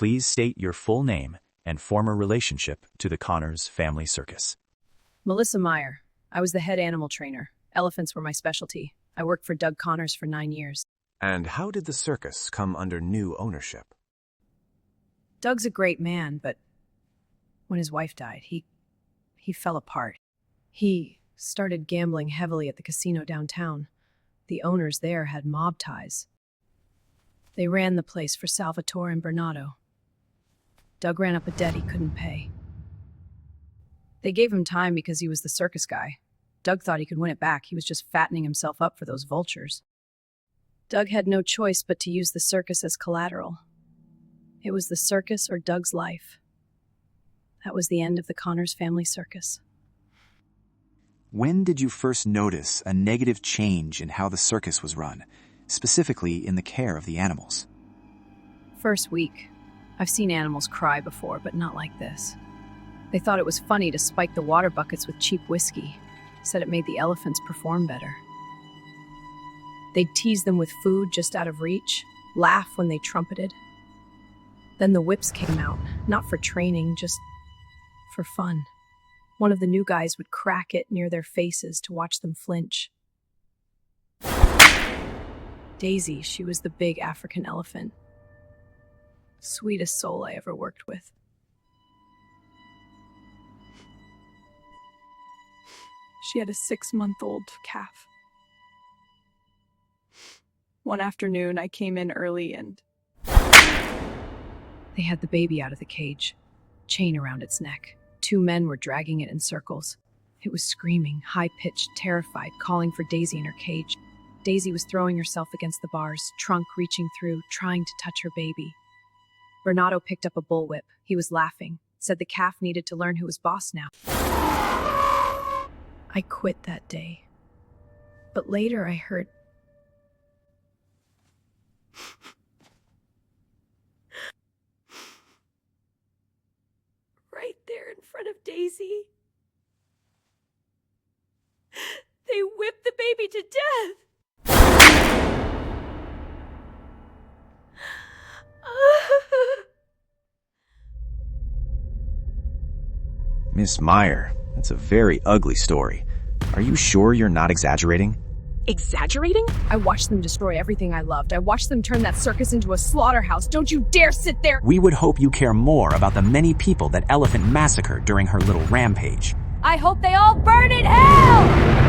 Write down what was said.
Please state your full name and former relationship to the Connors family circus. Melissa Myer. I was the head animal trainer. Elephants were my specialty. I worked for Doug Connors for 9 years. And how did the circus come under new ownership? Doug's a great man, but when his wife died, he fell apart. He started gambling heavily at the casino downtown. The owners there had mob ties. They ran the place for Salvatore and Bernardo. Doug ran up a debt he couldn't pay. They gave him time because he was the circus guy. Doug thought he could win it back. He was just fattening himself up for those vultures. Doug had no choice but to use the circus as collateral. It was the circus or Doug's life. That was the end of the Connors family circus. When did you first notice a negative change in how the circus was run, specifically in the care of the animals? First week. I've seen animals cry before, but not like this. They thought it was funny to spike the water buckets with cheap whiskey. Said it made the elephants perform better. They'd tease them with food just out of reach, laugh when they trumpeted. Then the whips came out, not for training, just for fun. One of the new guys would crack it near their faces to watch them flinch. Daisy, she was the big African elephant. Sweetest soul I ever worked with. She had a 6-month-old calf. One afternoon, I came in early and they had the baby out of the cage, chain around its neck. 2 men were dragging it in circles. It was screaming, high-pitched, terrified, calling for Daisy in her cage. Daisy was throwing herself against the bars, trunk reaching through, trying to touch her baby. Bernardo picked up a bullwhip. He was laughing, said the calf needed to learn who was boss now. I quit that day. But later I heard... Right there in front of Daisy. They whipped the baby to death. Miss Myer, that's a very ugly story. Are you sure you're not exaggerating? Exaggerating? I watched them destroy everything I loved. I watched them turn that circus into a slaughterhouse. Don't you dare sit there! We would hope you care more about the many people that Elephant massacred during her little rampage. I hope they all burn in hell!